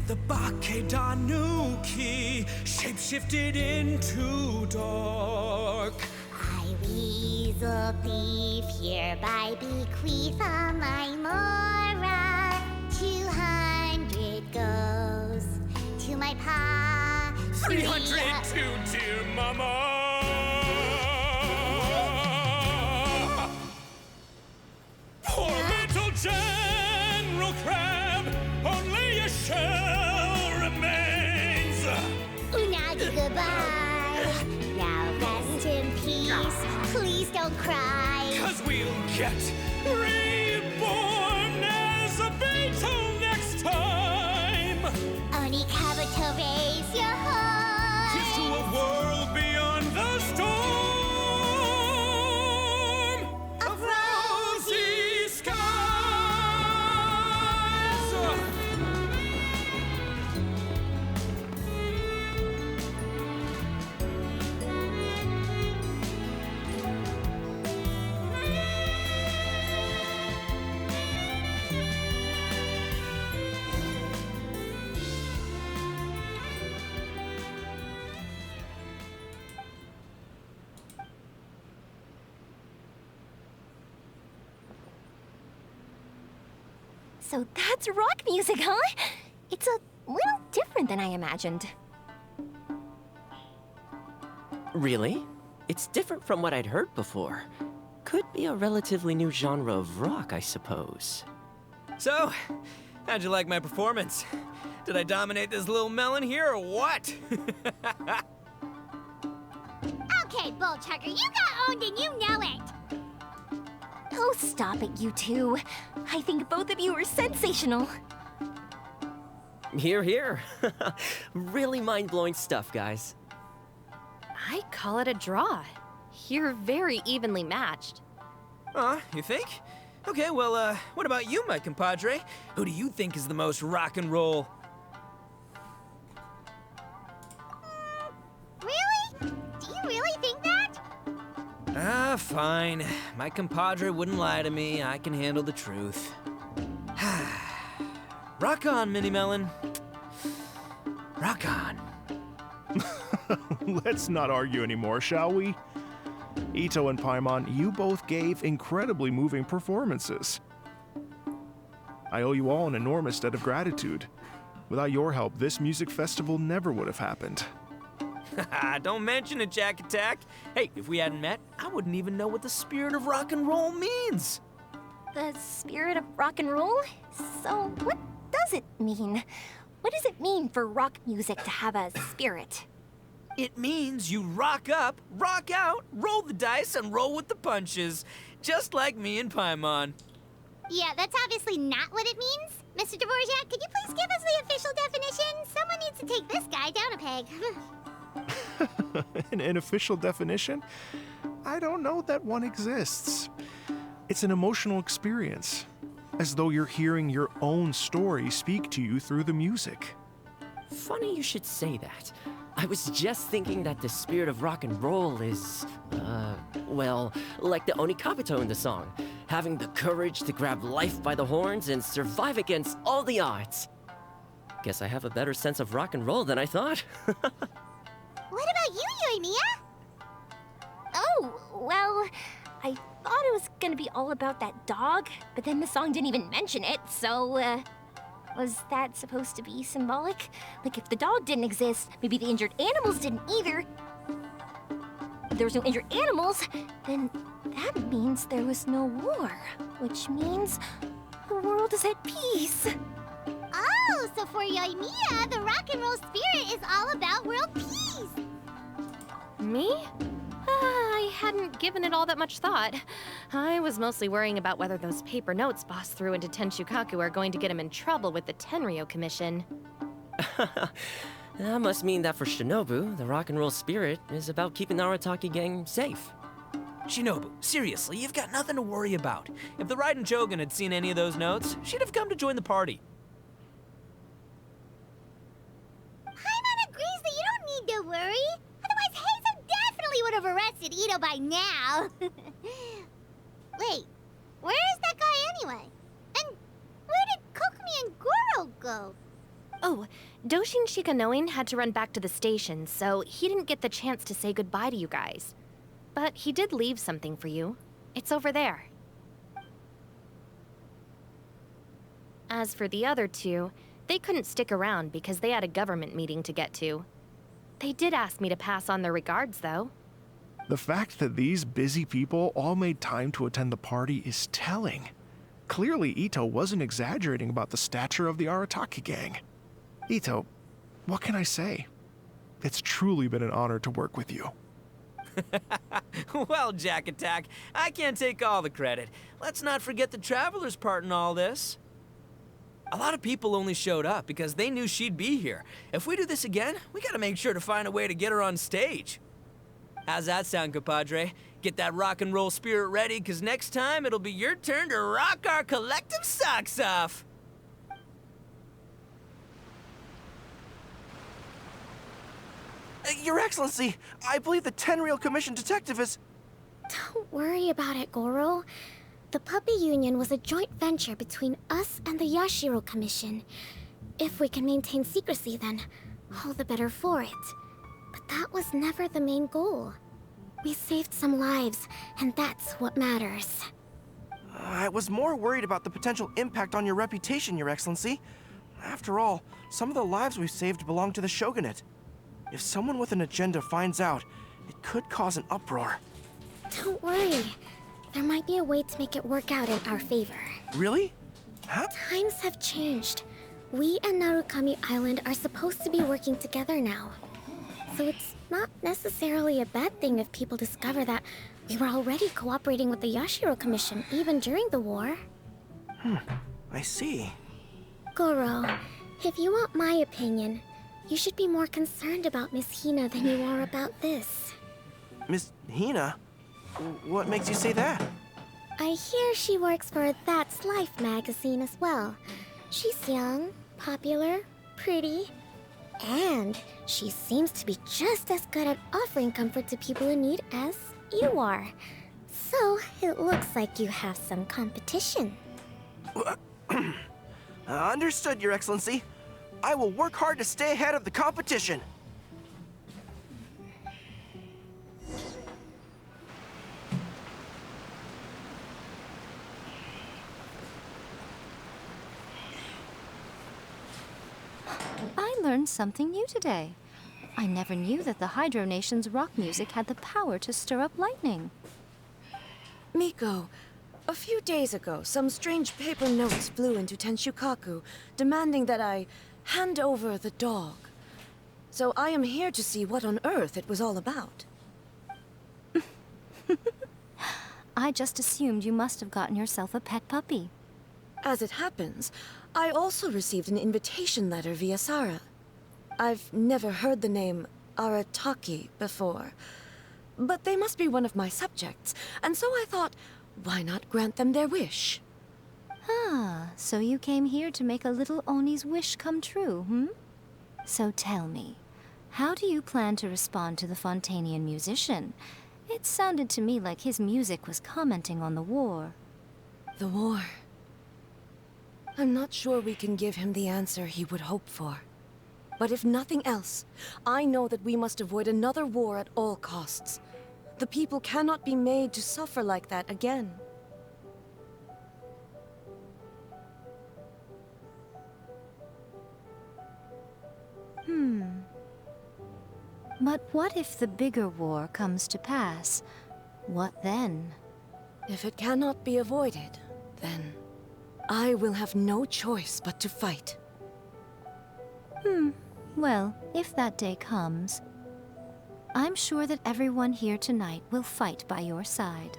The Bakedanuki shapeshifted into dark. I, weasel thief, hereby bequeath all my mora. 200 goes to my pa. 300 to dear mama. Poor little General Crab, only a shell remains. Unagi, goodbye. Now rest in peace. Please don't cry. 'Cause we'll get reborn as a beetle next time. Oni Kabuto, raise your heart. Here's to a world beyond the storm of rosy skies. So that's rock music, huh? It's a little different than I imagined. Really? It's different from what I'd heard before. Could be a relatively new genre of rock, I suppose. So, how'd you like my performance? Did I dominate this little melon here or what? Okay, Bull Chucker, you got owned and you know it. Oh, stop it, you two. I think both of you are sensational. Here, here. Really mind-blowing stuff, guys. I call it a draw. You're very evenly matched. You think? Okay, well, what about you, my compadre? Who do you think is the most rock and roll? Really? Do you really think that? Fine. My compadre wouldn't lie to me. I can handle the truth. Rock on, Mini Melon. Rock on. Let's not argue anymore, shall we? Ito and Paimon, you both gave incredibly moving performances. I owe you all an enormous debt of gratitude. Without your help, this music festival never would have happened. Don't mention it, Jack Attack. Hey, if we hadn't met, I wouldn't even know what the spirit of rock and roll means. The spirit of rock and roll? So what does it mean? What does it mean for rock music to have a spirit? It means you rock up, rock out, roll the dice, and roll with the punches. Just like me and Paimon. Yeah, that's obviously not what it means. Mr. Dvorak, could you please give us the official definition? Someone needs to take this guy down a peg. An official definition? I don't know that one exists. It's an emotional experience, as though you're hearing your own story speak to you through the music. Funny you should say that. I was just thinking that the spirit of rock and roll is, well, like the Onikabuto in the song. Having the courage to grab life by the horns and survive against all the odds. Guess I have a better sense of rock and roll than I thought. What about you, Yoimiya? Oh, well, I thought it was gonna be all about that dog, but then the song didn't even mention it, so, was that supposed to be symbolic? Like, if the dog didn't exist, maybe the injured animals didn't either. If there was no injured animals, then that means there was no war, which means the world is at peace. Oh, so for Yoimiya, the rock and roll spirit is all about world peace. Me? I hadn't given it all that much thought. I was mostly worrying about whether those paper notes Boss threw into Tenshukaku are going to get him in trouble with the Tenryo Commission. That must mean that for Shinobu, the rock and roll spirit is about keeping the Arataki gang safe. Shinobu, seriously, you've got nothing to worry about. If the Raiden Jogan had seen any of those notes, she'd have come to join the party. Paimon agrees that you don't need to worry. Otherwise, Heizo definitely would have arrested Ito by now. Wait, where is that guy anyway? And where did Kokomi and Goro go? Oh, Doshin Shikanoin had to run back to the station, so he didn't get the chance to say goodbye to you guys. But he did leave something for you. It's over there. As for the other two, they couldn't stick around because they had a government meeting to get to. They did ask me to pass on their regards, though. The fact that these busy people all made time to attend the party is telling. Clearly, Ito wasn't exaggerating about the stature of the Arataki gang. Ito, what can I say? It's truly been an honor to work with you. Well, Jack Attack, I can't take all the credit. Let's not forget the Traveler's part in all this. A lot of people only showed up because they knew she'd be here. If we do this again, we gotta make sure to find a way to get her on stage. How's that sound, compadre? Get that rock and roll spirit ready, because next time it'll be your turn to rock our collective socks off. Your Excellency, I believe the Tenryou Commission detective is... Don't worry about it, Goro. The Puppy Union was a joint venture between us and the Yashiro Commission. If we can maintain secrecy, then all the better for it. But that was never the main goal. We saved some lives, and that's what matters. I was more worried about the potential impact on your reputation, Your Excellency. After all, some of the lives we've saved belong to the Shogunate. If someone with an agenda finds out, it could cause an uproar. Don't worry. There might be a way to make it work out in our favor. Really? Huh? Times have changed. We and Narukami Island are supposed to be working together now. So it's not necessarily a bad thing if people discover that we were already cooperating with the Yashiro Commission even during the war. I see. Goro, if you want my opinion, you should be more concerned about Miss Hina than you are about this. Miss Hina? What makes you say that? I hear she works for That's Life magazine as well. She's young, popular, pretty, and she seems to be just as good at offering comfort to people in need as you are. So, it looks like you have some competition. Understood, Your Excellency. I will work hard to stay ahead of the competition. I learned something new today. I never knew that the Hydro Nation's rock music had the power to stir up lightning. Miko, a few days ago, some strange paper notes flew into Tenshukaku, demanding that I hand over the dog. So I am here to see what on earth it was all about. I just assumed you must have gotten yourself a pet puppy. As it happens, I also received an invitation letter via Sara. I've never heard the name Arataki before, but they must be one of my subjects, and so I thought, why not grant them their wish? Ah, so you came here to make a little Oni's wish come true, hmm? So tell me, how do you plan to respond to the Fontanian musician? It sounded to me like his music was commenting on the war. The war. I'm not sure we can give him the answer he would hope for. But if nothing else, I know that we must avoid another war at all costs. The people cannot be made to suffer like that again. But what if the bigger war comes to pass? What then? If it cannot be avoided, then I will have no choice but to fight. Well, if that day comes, I'm sure that everyone here tonight will fight by your side.